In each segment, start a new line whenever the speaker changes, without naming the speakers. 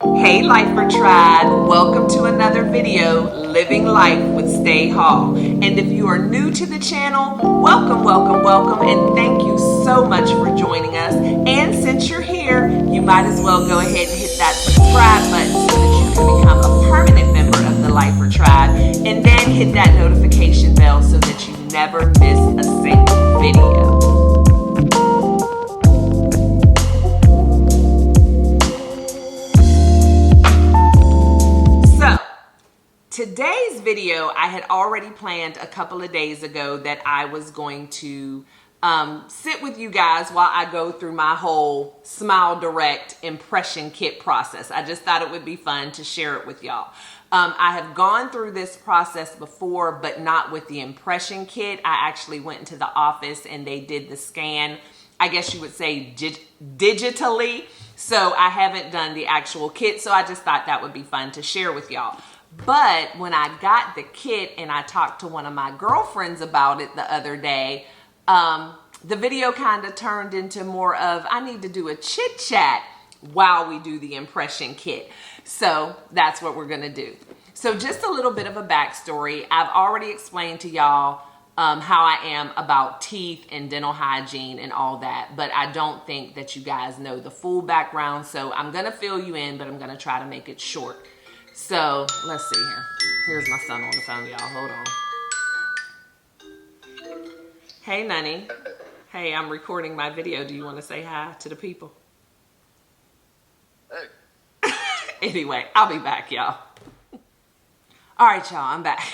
Hey Lifer Tribe, welcome to another video, Living Life with Stay Hall. And if you are new to the channel, welcome, and thank you so much for joining us. And since you're here, you might as well go ahead and hit that subscribe button so that you can become a permanent member of the Lifer Tribe, and then hit that notification bell so that you never miss a single video. Today's video, I had already planned a couple of days ago that I was going to sit with you guys while I go through my whole Smile Direct impression kit process. I just thought it would be fun to share it with y'all. I have gone through this process before, but not with the impression kit. I actually went into the office and they did the scan, I guess you would say digitally. So I haven't done the actual kit, so I just thought that would be fun to share with y'all. But when I got the kit and I talked to one of my girlfriends about it the other day, the video kind of turned into more of, I need to do a chit chat while we do the impression kit. So that's what we're going to do. So just a little bit of a backstory. I've already explained to y'all how I am about teeth and dental hygiene and all that, but I don't think that you guys know the full background. So I'm going to fill you in, but I'm going to try to make it short. So let's see here. Here's my son on the phone, y'all. Hold on. Hey, Nunny. Hey, I'm recording my video. Do you want to say hi to the people?
Hey.
Anyway, I'll be back, y'all. All right, y'all, I'm back.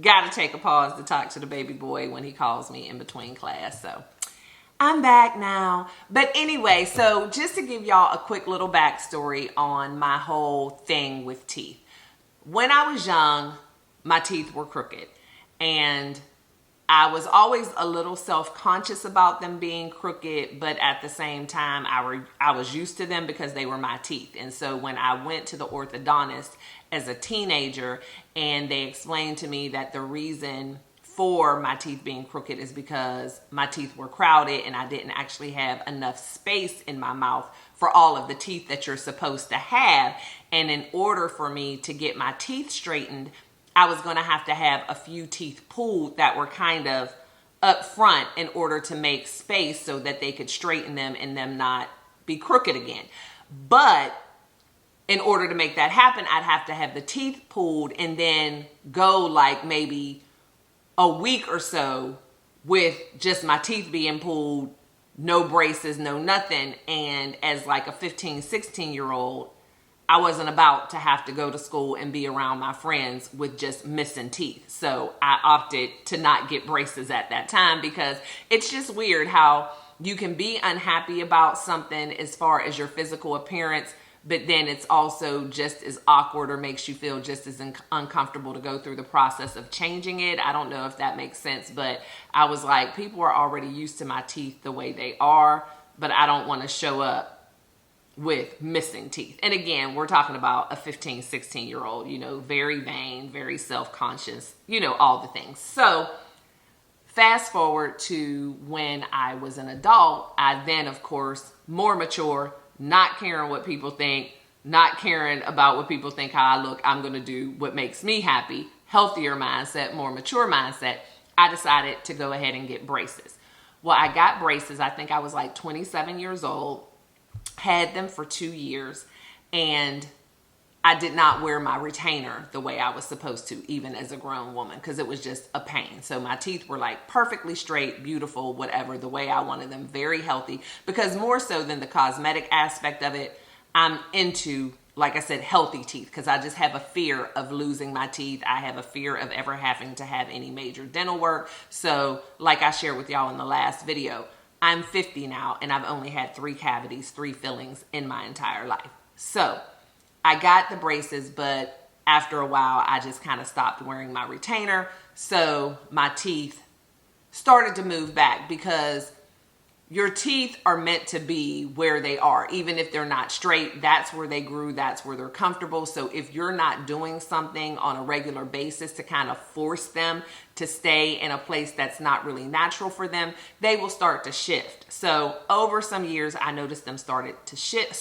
Gotta take a pause to talk to the baby boy when he calls me in between class, so I'm back now. But anyway, so just to give y'all a quick little backstory on my whole thing with teeth. When I was young, my teeth were crooked, and I was always a little self-conscious about them being crooked, but at the same time, I was used to them because they were my teeth. And so when I went to the orthodontist as a teenager, and they explained to me that the reason for my teeth being crooked is because my teeth were crowded and I didn't actually have enough space in my mouth for all of the teeth that you're supposed to have. And in order for me to get my teeth straightened, I was going to have a few teeth pulled that were kind of up front in order to make space so that they could straighten them and them not be crooked again. But in order to make that happen, I'd have to have the teeth pulled and then go like maybe a week or so with just my teeth being pulled, no braces, no nothing. And as like a 15, 16-year-old, I wasn't about to have to go to school and be around my friends with just missing teeth. So I opted to not get braces at that time because it's just weird how you can be unhappy about something as far as your physical appearance, but then it's also just as awkward or makes you feel just as uncomfortable to go through the process of changing it. I don't know if that makes sense, but I was like, people are already used to my teeth the way they are, but I don't want to show up with missing teeth. And again, we're talking about a 15, 16-year-old, you know, very vain, very self-conscious, you know, all the things. So fast forward to when I was an adult, I then, of course, more mature, not caring what people think, not caring about what people think how I look. I'm going to do what makes me happy, healthier mindset, more mature mindset. I decided to go ahead and get braces. Well, I got braces. I think I was like 27 years old, had them for 2 years, and I did not wear my retainer the way I was supposed to, even as a grown woman, because it was just a pain. So my teeth were like perfectly straight, beautiful, whatever, the way I wanted them, very healthy, because more so than the cosmetic aspect of it, I'm into, like I said, healthy teeth, because I just have a fear of losing my teeth. I have a fear of ever having to have any major dental work. So like I shared with y'all in the last video, I'm 50 now, and I've only had 3 cavities, 3 fillings in my entire life. So I got the braces, but after a while, I just kind of stopped wearing my retainer. So my teeth started to move back because your teeth are meant to be where they are. Even if they're not straight, that's where they grew, that's where they're comfortable. So if you're not doing something on a regular basis to kind of force them to stay in a place that's not really natural for them, they will start to shift. So over some years, I noticed them starting to shift.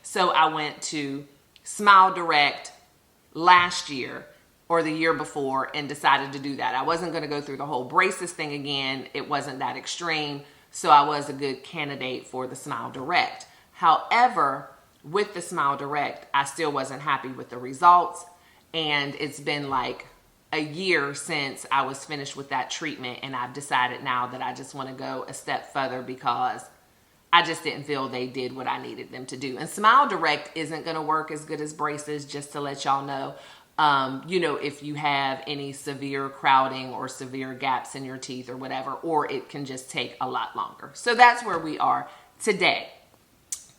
So I went to Smile Direct last year or the year before and decided to do that. I wasn't going to go through the whole braces thing again. It wasn't that extreme. So I was a good candidate for the Smile Direct. However, with the Smile Direct, I still wasn't happy with the results. And it's been like a year since I was finished with that treatment. And I've decided now that I just want to go a step further because I just didn't feel they did what I needed them to do. And Smile Direct isn't going to work as good as braces, just to let y'all know. If you have any severe crowding or severe gaps in your teeth or whatever, or it can just take a lot longer. So that's where we are today.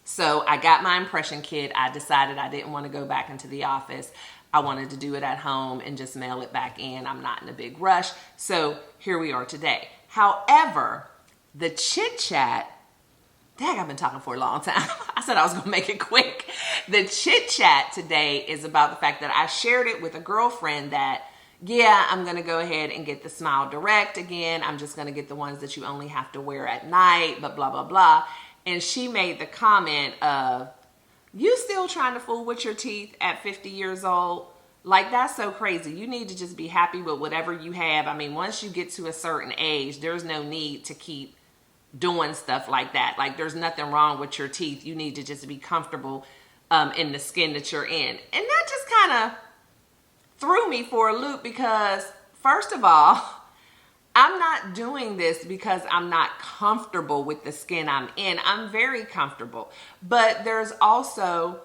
So I got my impression kit. I decided I didn't want to go back into the office. I wanted to do it at home and just mail it back in. I'm not in a big rush. So here we are today. However, the Chit-Chat, dang, I've been talking for a long time. I said I was going to make it quick. The Chit-Chat today is about the fact that I shared it with a girlfriend that, yeah, I'm going to go ahead and get the Smile Direct again. I'm just going to get the ones that you only have to wear at night, but blah, blah, blah. And she made the comment of, you still trying to fool with your teeth at 50 years old? Like, that's so crazy. You need to just be happy with whatever you have. I mean, once you get to a certain age, there's no need to keep doing stuff like that. Like, there's nothing wrong with your teeth. You need to just be comfortable in the skin that you're in. And that just kind of threw me for a loop because, first of all, I'm not doing this because I'm not comfortable with the skin I'm in. I'm very comfortable. But there's also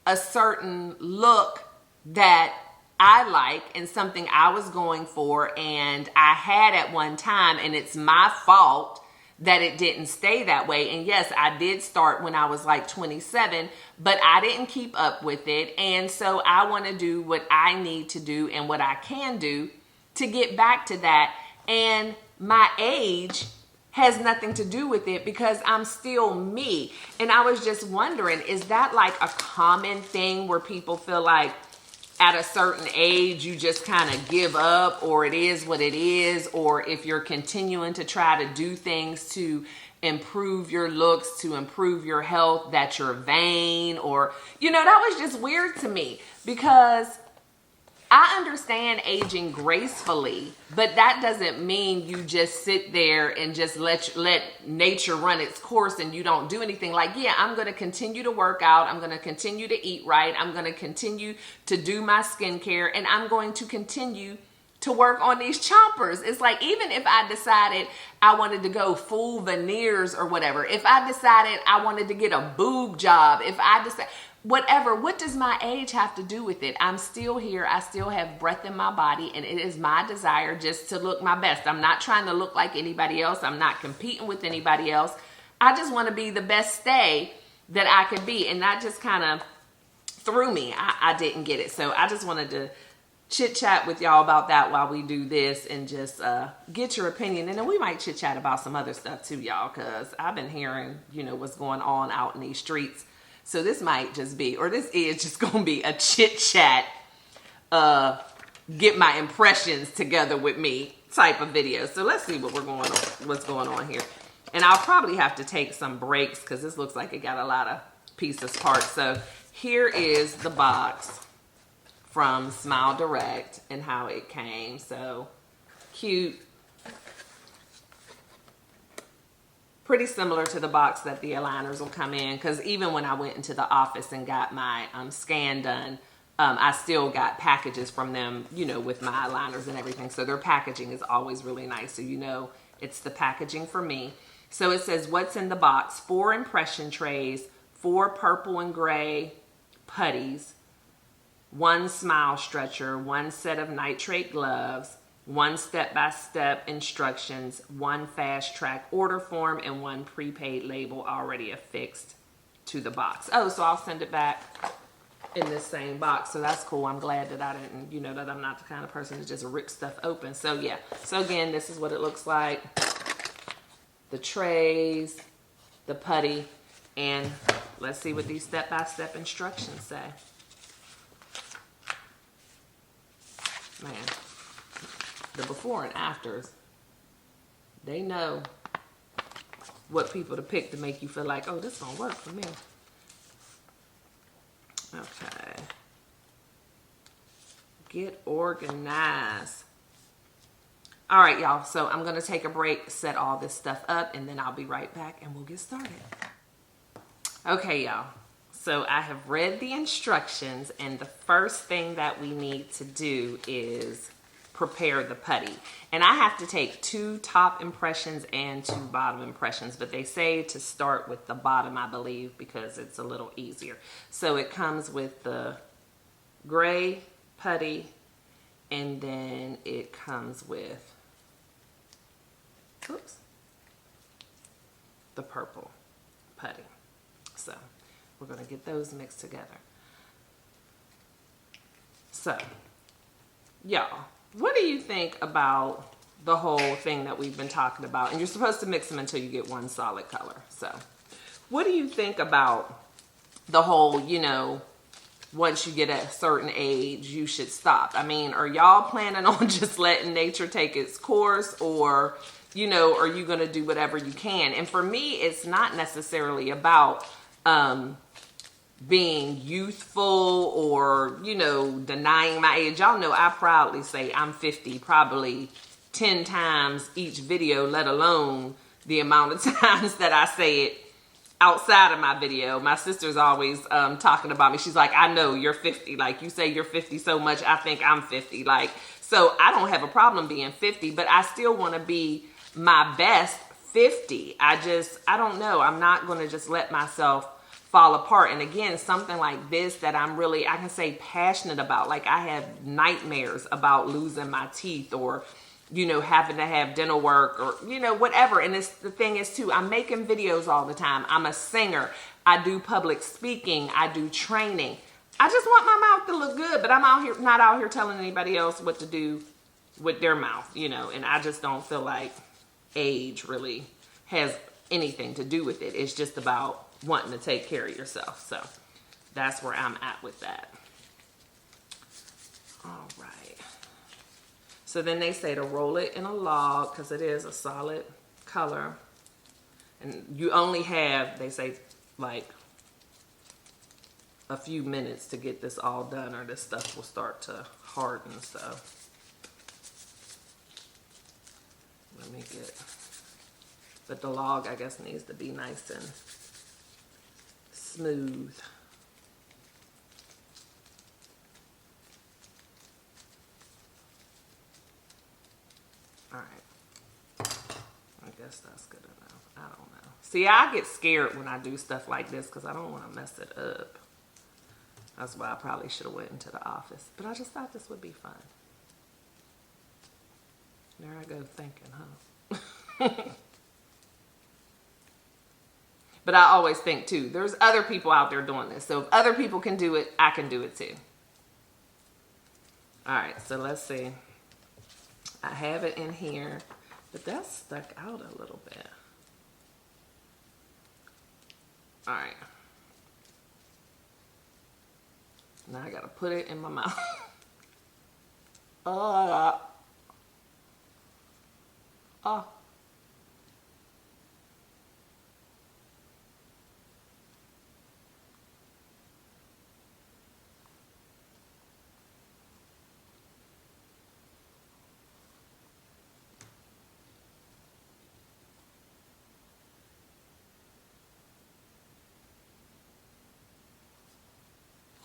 a certain look that I like and something I was going for and I had at one time, and it's my fault that it didn't stay that way. And yes, I did start when I was like 27, but I didn't keep up with it. And so I want to do what I need to do and what I can do to get back to that. And my age has nothing to do with it because I'm still me. And I was just wondering, is that like a common thing where people feel like at a certain age, you just kind of give up, or it is what it is, or if you're continuing to try to do things to improve your looks, to improve your health, that you're vain, or, that was just weird to me because I understand aging gracefully, but that doesn't mean you just sit there and just let nature run its course and you don't do anything. Like, yeah, I'm going to continue to work out. I'm going to continue to eat right. I'm going to continue to do my skincare, and I'm going to continue to work on these chompers. It's like, even if I decided I wanted to go full veneers or whatever, if I decided I wanted to get a boob job, if I decide whatever, what does my age have to do with it? I'm still here. I still have breath in my body, and it is my desire just to look my best. I'm not trying to look like anybody else. I'm not competing with anybody else. I just want to be the best stay that I could be. And that just kind of threw me. I didn't get it. So I just wanted to chit-chat with y'all about that while we do this and just get your opinion. And then we might chit-chat about some other stuff too, y'all, because I've been hearing, what's going on out in these streets. So this might just be, or this is just going to be a chit-chat, get my impressions together with me type of video. So let's see what's going on here. And I'll probably have to take some breaks because this looks like it got a lot of pieces, parts. So here is the box from Smile Direct and how it came. So cute. Pretty similar to the box that the aligners will come in, because even when I went into the office and got my scan done, I still got packages from them, with my aligners and everything. So their packaging is always really nice. So it's the packaging for me. So it says, what's in the box? 4 impression trays, 4 purple and gray putties, 1 smile stretcher, 1 set of nitrate gloves, 1 step-by-step instructions, 1 fast track order form, and 1 prepaid label already affixed to the box. Oh, so I'll send it back in this same box. So that's cool. I'm glad that I didn't, that I'm not the kind of person to just rip stuff open. So yeah. So again, this is what it looks like. the trays, the putty, and let's see what these step-by-step instructions say. Man, the before and afters, they know what people to pick to make you feel like, oh, this gonna work for me. Okay. Get organized. All right, y'all. So I'm going to take a break, set all this stuff up, and then I'll be right back and we'll get started. Okay, y'all. So I have read the instructions, and the first thing that we need to do is prepare the putty. And I have to take 2 top impressions and 2 bottom impressions, but they say to start with the bottom, I believe, because it's a little easier. So it comes with the gray putty, and then it comes with, oops, the purple putty. So we're going to get those mixed together. So, y'all, what do you think about the whole thing that we've been talking about? And you're supposed to mix them until you get one solid color. So what do you think about the whole, you know, once you get a certain age, you should stop? I mean, are y'all planning on just letting nature take its course, or, you know, are you going to do whatever you can? And for me, it's not necessarily about being youthful or, you know, denying my age. Y'all know I proudly say I'm 50 probably 10 times each video, let alone the amount of times that I say it outside of my video. My sister's always talking about me. She's like, I know you're 50. Like, you say you're 50 so much, I think I'm 50. Like, so I don't have a problem being 50, but I still want to be my best 50. I don't know. I'm not going to just let myself fall apart. And again, something like this that I'm really, I can say, passionate about. Like, I have nightmares about losing my teeth, or, you know, having to have dental work, or, you know, whatever. And it's, the thing is too, I'm making videos all the time. I'm a singer. I do public speaking. I do training. I just want my mouth to look good, but I'm out here, not out here telling anybody else what to do with their mouth, you know. And I just don't feel like age really has anything to do with it. It's just about wanting to take care of yourself. So that's where I'm at with that. All right. So then they say to roll it in a log, because it is a solid color. And you only have, they say, like a few minutes to get this all done, or this stuff will start to harden. So let me get, but the log, I guess, needs to be nice and smooth. All right, I guess that's good enough. I don't know. See, I get scared when I do stuff like this because I don't want to mess it up. That's why I probably should have went into the office. But I just thought this would be fun. There I go thinking, huh? But I always think too, there's other people out there doing this. So if other people can do it, I can do it too. All right, so let's see. I have it in here, but that's stuck out a little bit. All right. Now I gotta put it in my mouth. Oh.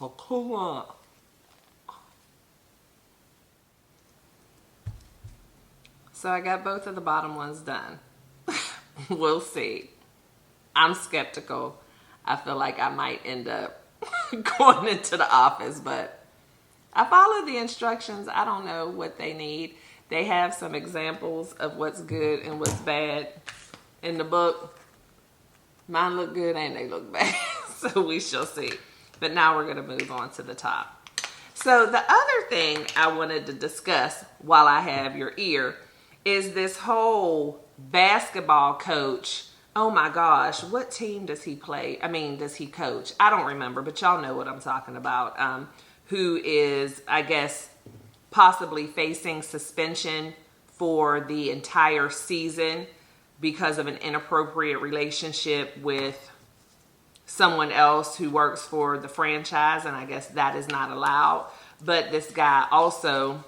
Oh, come on. So I got both of the bottom ones done. We'll see. I'm skeptical. I feel like I might end up going into the office, but I follow the instructions. I don't know what they need. They have some examples of what's good and what's bad in the book. Mine look good and they look bad, so we shall see. But now we're going to move on to the top. So the other thing I wanted to discuss while I have your ear is this whole basketball coach. Oh my gosh, what team does he play? I mean, does he coach? I don't remember, but y'all know what I'm talking about. Who is, I guess, possibly facing suspension for the entire season because of an inappropriate relationship with someone else who works for the franchise, and I guess that is not allowed. But this guy also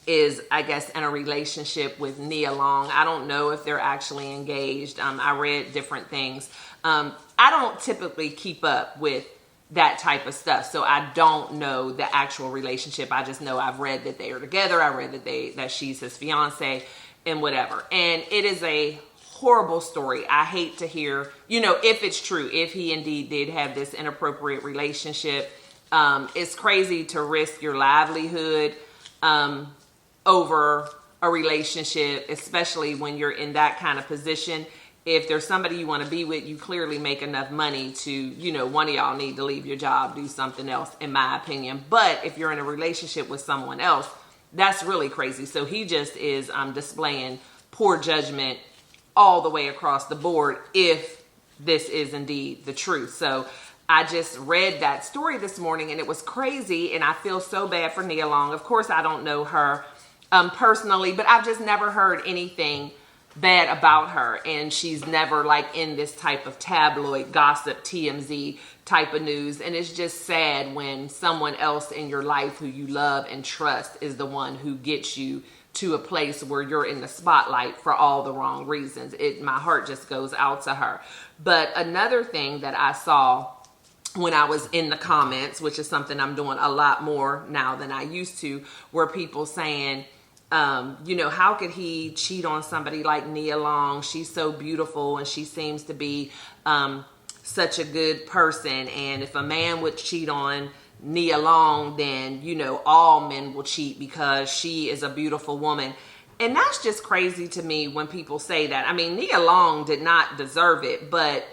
is, I guess, in a relationship with Nia Long. I don't know if they're actually engaged. I read different things. I don't typically keep up with that type of stuff, so I don't know the actual relationship. I just know I've read that they are together. I read that she's his fiance and whatever. And it is a horrible story. I hate to hear, if it's true, if he indeed did have this inappropriate relationship. It's crazy to risk your livelihood over a relationship, especially when you're in that kind of position. If there's somebody you want to be with, you clearly make enough money to, one of y'all need to leave your job, do something else, in my opinion. But if you're in a relationship with someone else, that's really crazy. So he just is displaying poor judgment all the way across the board if this is indeed the truth. So I just read that story this morning and it was crazy, and I feel so bad for Nia Long. Of course, I don't know her personally, but I've just never heard anything bad about her, and she's never in this type of tabloid gossip, TMZ type of news. And it's just sad when someone else in your life who you love and trust is the one who gets you to a place where you're in the spotlight for all the wrong reasons. My heart just goes out to her. But another thing that I saw when I was in the comments, which is something I'm doing a lot more now than I used to, were people saying, how could he cheat on somebody like Nia Long? She's so beautiful and she seems to be such a good person. And if a man would cheat on Nia Long, then, all men will cheat because she is a beautiful woman. And that's just crazy to me when people say that. I mean, Nia Long did not deserve it, but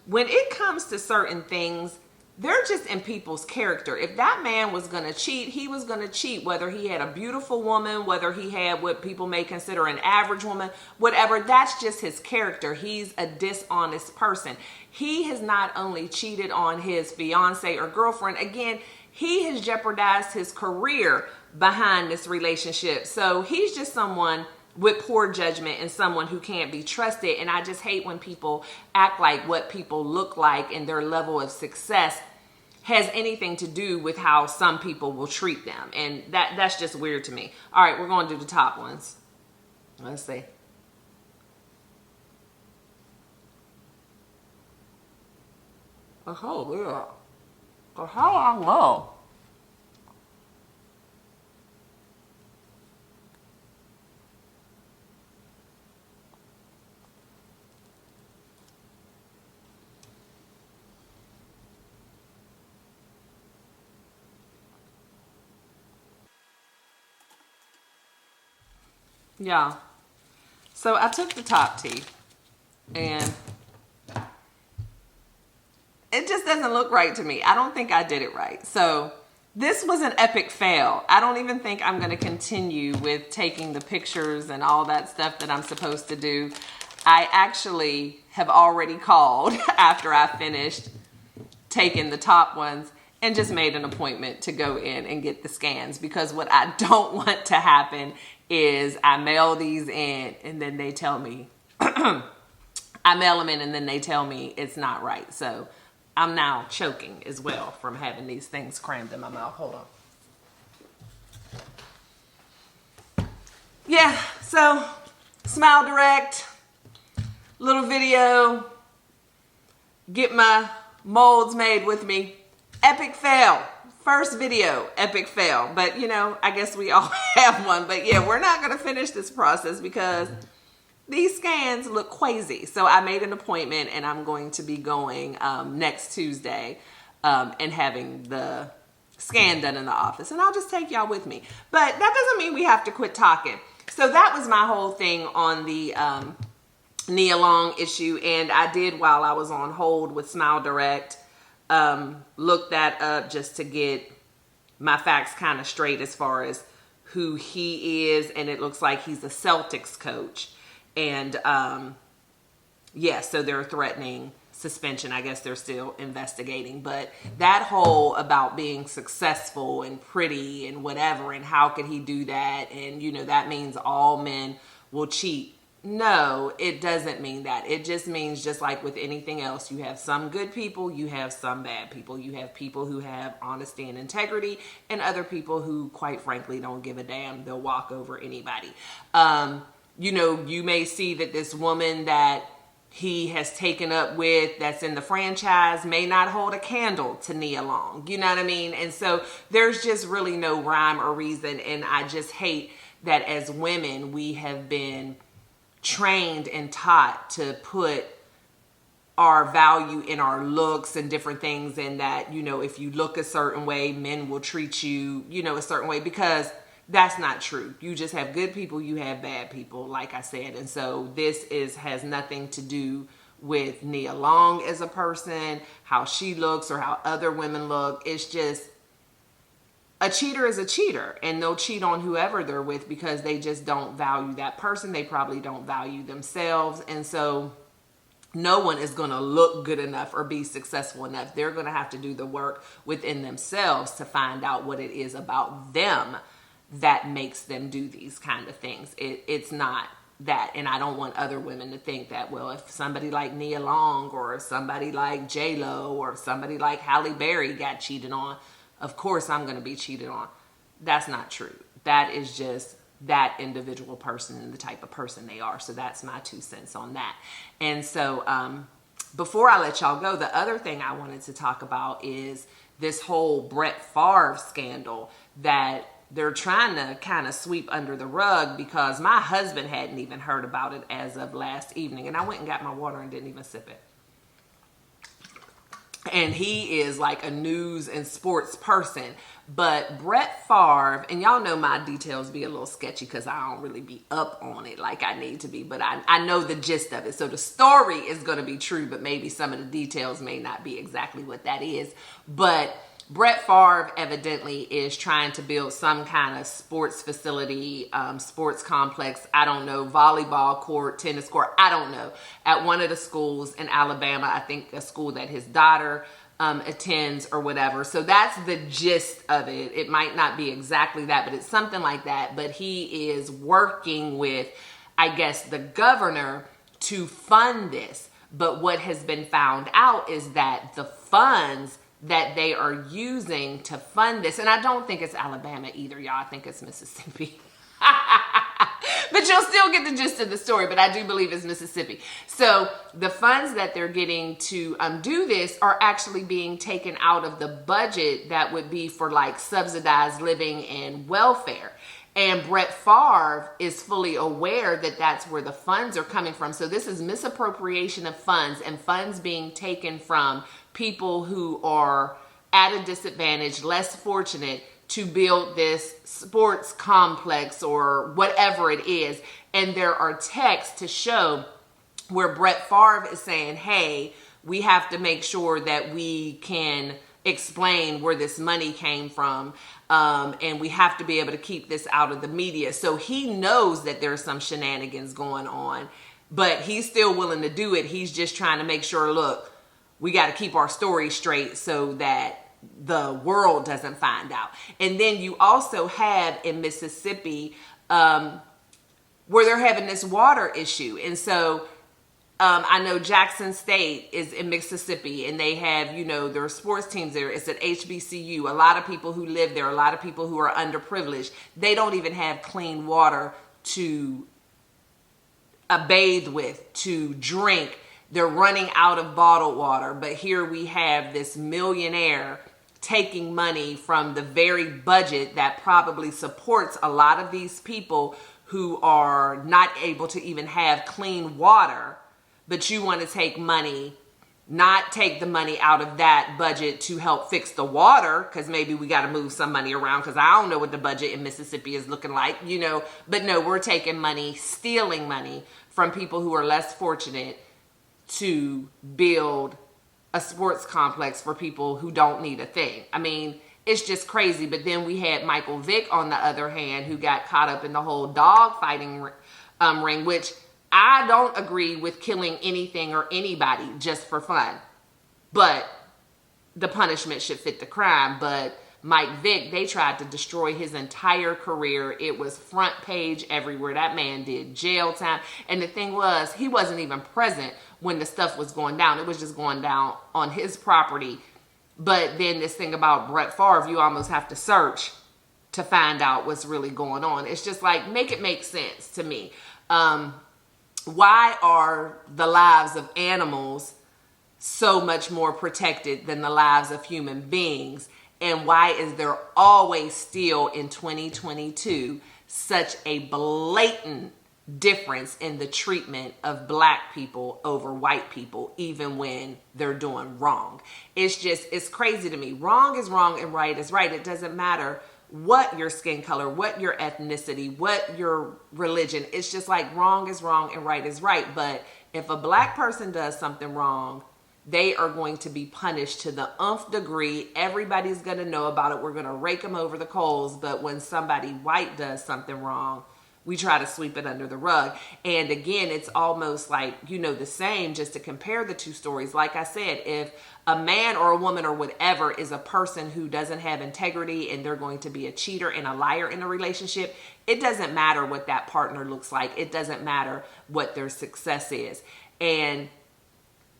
when it comes to certain things, they're just in people's character. If that man was going to cheat, he was going to cheat, whether he had a beautiful woman, whether he had what people may consider an average woman, whatever. That's just his character. He's a dishonest person. He has not only cheated on his fiance or girlfriend, again, he has jeopardized his career behind this relationship. So he's just someone with poor judgment and someone who can't be trusted. And I just hate when people act like what people look like and their level of success has anything to do with how some people will treat them. And that's just weird to me. All right, we're going to do the top ones. Let's see. Oh, yeah. How I know. Yeah. So I took the top tea and it just doesn't look right to me. I don't think I did it right. So this was an epic fail. I don't even think I'm going to continue with taking the pictures and all that stuff that I'm supposed to do. I actually have already called after I finished taking the top ones and just made an appointment to go in and get the scans, because what I don't want to happen is I mail these in and then they tell me, I mail them in and then they tell me it's not right. So I'm now choking as well from having these things crammed in my mouth. Hold on. Yeah, so Smile Direct, little video, get my molds made with me. Epic fail. First video, epic fail. But, I guess we all have one. But, yeah, we're not going to finish this process because these scans look crazy. So I made an appointment and I'm going to be going next Tuesday and having the scan done in the office. And I'll just take y'all with me. But that doesn't mean we have to quit talking. So that was my whole thing on the Nia Long issue. And I did, while I was on hold with Smile Direct, look that up just to get my facts kind of straight as far as who he is, and it looks like he's a Celtics coach. And so they're threatening suspension. I guess they're still investigating. But that whole about being successful and pretty and whatever, and how could he do that? And, that means all men will cheat. No, it doesn't mean that. It just means, just like with anything else, you have some good people, you have some bad people. You have people who have honesty and integrity, and other people who, quite frankly, don't give a damn. They'll walk over anybody. You may see that this woman that he has taken up with, that's in the franchise, may not hold a candle to Nia Long. You know what I mean? And so there's just really no rhyme or reason. And I just hate that as women, we have been trained and taught to put our value in our looks and different things, and that, if you look a certain way, men will treat you, a certain way, because that's not true. You just have good people, you have bad people, like I said. And so this has nothing to do with Nia Long as a person, how she looks, or how other women look. It's just, a cheater is a cheater, and they'll cheat on whoever they're with because they just don't value that person. They probably don't value themselves. And so no one is going to look good enough or be successful enough. They're going to have to do the work within themselves to find out what it is about them that makes them do these kind of things. It's not that. And I don't want other women to think that, well, if somebody like Nia Long or somebody like J-Lo or somebody like Halle Berry got cheated on, of course I'm going to be cheated on. That's not true. That is just that individual person and the type of person they are. So that's my 2 cents on that. And so before I let y'all go, the other thing I wanted to talk about is this whole Brett Favre scandal that they're trying to kind of sweep under the rug, because my husband hadn't even heard about it as of last evening. And I went and got my water and didn't even sip it. And he is like a news and sports person. But Brett Favre, and y'all know my details be a little sketchy because I don't really be up on it like I need to be. But I know the gist of it. So the story is going to be true, but maybe some of the details may not be exactly what that is. But Brett Favre evidently is trying to build some kind of sports facility, sports complex, I don't know, volleyball court, tennis court, I don't know, at one of the schools in Alabama. I think a school that his daughter attends or whatever. So that's the gist of it. It might not be exactly that, but it's something like that. But he is working with, I guess, the governor to fund this. But what has been found out is that the funds that they are using to fund this, and I don't think it's Alabama either, y'all. I think it's Mississippi. But you'll still get the gist of the story, but I do believe it's Mississippi. So the funds that they're getting to do this are actually being taken out of the budget that would be for like subsidized living and welfare. And Brett Favre is fully aware that that's where the funds are coming from. So this is misappropriation of funds, and funds being taken from people who are at a disadvantage, less fortunate, to build this sports complex or whatever it is. And there are texts to show where Brett Favre is saying, hey, we have to make sure that we can explain where this money came from. And we have to be able to keep this out of the media. So he knows that there's some shenanigans going on, but he's still willing to do it. He's just trying to make sure, look, we got to keep our story straight so that the world doesn't find out. And then you also have in Mississippi where they're having this water issue. And so I know Jackson State is in Mississippi, and they have, their sports teams there. It's at HBCU. A lot of people who live there, a lot of people who are underprivileged, they don't even have clean water to bathe with, to drink. They're running out of bottled water. But here we have this millionaire taking money from the very budget that probably supports a lot of these people who are not able to even have clean water. But you want to take money, not take the money out of that budget to help fix the water, because maybe we got to move some money around, because I don't know what the budget in Mississippi is looking like, But no, we're taking money, stealing money from people who are less fortunate to build a sports complex for people who don't need a thing. I mean, it's just crazy. But then we had Michael Vick on the other hand, who got caught up in the whole dog fighting ring, which I don't agree with killing anything or anybody just for fun. But the punishment should fit the crime. But Mike Vick, they tried to destroy his entire career. It was front page everywhere. That man did jail time. And the thing was, he wasn't even present when the stuff was going down. It was just going down on his property. But then this thing about Brett Favre, you almost have to search to find out what's really going on. It's just like, make it make sense to me. Why are the lives of animals so much more protected than the lives of human beings? And why is there always still in 2022 such a blatant difference in the treatment of black people over white people, even when they're doing wrong? It's crazy to me. Wrong is wrong and right is right. It doesn't matter what your skin color, what your ethnicity, what your religion. It's just like wrong is wrong and right is right. But if a black person does something wrong, they are going to be punished to the nth degree. Everybody's going to know about it. We're going to rake them over the coals. But when somebody white does something wrong, we try to sweep it under the rug. And again, it's almost like, the same, just to compare the two stories. Like I said, if a man or a woman or whatever is a person who doesn't have integrity and they're going to be a cheater and a liar in a relationship, it doesn't matter what that partner looks like. It doesn't matter what their success is. And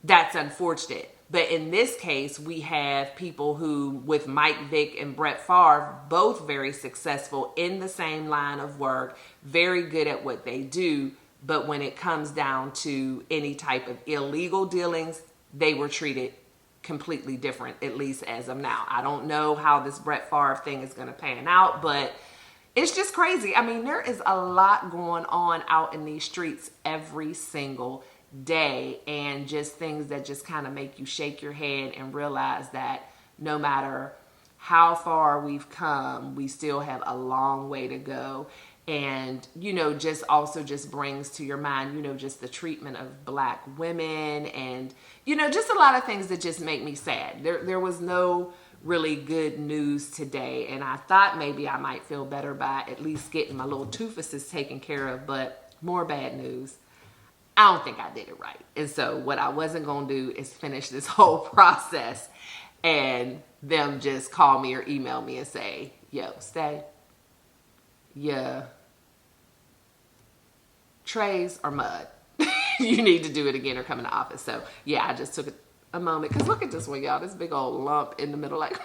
that's unfortunate. But in this case, we have people who, with Mike Vick and Brett Favre, both very successful in the same line of work, very good at what they do. But when it comes down to any type of illegal dealings, they were treated completely different, at least as of now. I don't know how this Brett Favre thing is going to pan out, but it's just crazy. I mean, there is a lot going on out in these streets every single day, and just things that just kind of make you shake your head and realize that no matter how far we've come, we still have a long way to go. And just also just brings to your mind just the treatment of black women, and just a lot of things that just make me sad. There was no really good news today, and I thought maybe I might feel better by at least getting my little toofuses taken care of, but more bad news. I don't think I did it right. And so what I wasn't going to do is finish this whole process and them just call me or email me and say, yo, stay. Yeah. Trays are mud. You need to do it again or come in the office. So yeah, I just took a moment. Because look at this one, y'all. This big old lump in the middle. Like,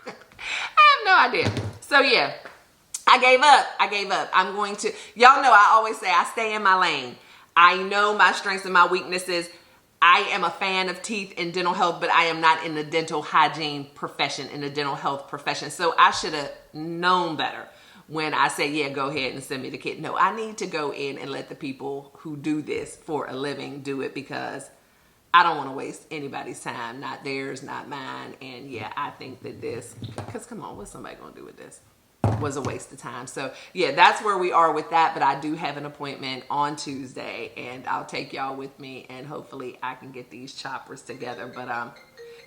I have no idea. So yeah, I gave up. I'm going to, y'all know I always say I stay in my lane. I know my strengths and my weaknesses. I am a fan of teeth and dental health, but I am not in the dental hygiene profession, in the dental health profession. So I should have known better when I say, yeah, go ahead and send me the kit. No, I need to go in and let the people who do this for a living do it, because I don't want to waste anybody's time, not theirs, not mine. And yeah, I think that this, because come on, what's somebody going to do with this? Was a waste of time. So yeah, that's where we are with that. But I do have an appointment on Tuesday, and I'll take y'all with me, and hopefully I can get these choppers together. But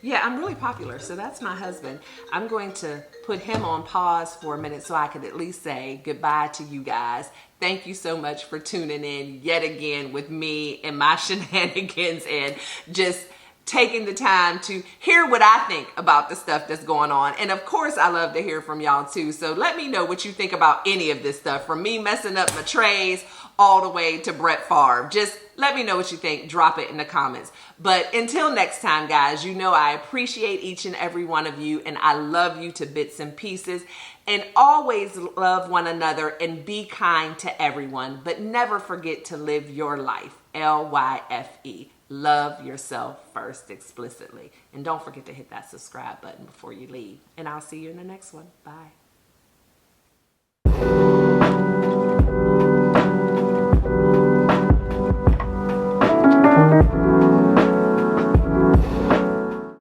yeah, I'm really popular. So that's my husband. I'm going to put him on pause for a minute so I could at least say goodbye to you guys. Thank you so much for tuning in yet again with me and my shenanigans, and just taking the time to hear what I think about the stuff that's going on. And of course, I love to hear from y'all too. So let me know what you think about any of this stuff, from me messing up my trays all the way to Brett Favre. Just let me know what you think. Drop it in the comments. But until next time, guys, I appreciate each and every one of you, and I love you to bits and pieces. And always love one another and be kind to everyone. But never forget to live your life. LYFE. Love yourself first, explicitly. And don't forget to hit that subscribe button before you leave. And I'll see you in the next one. Bye.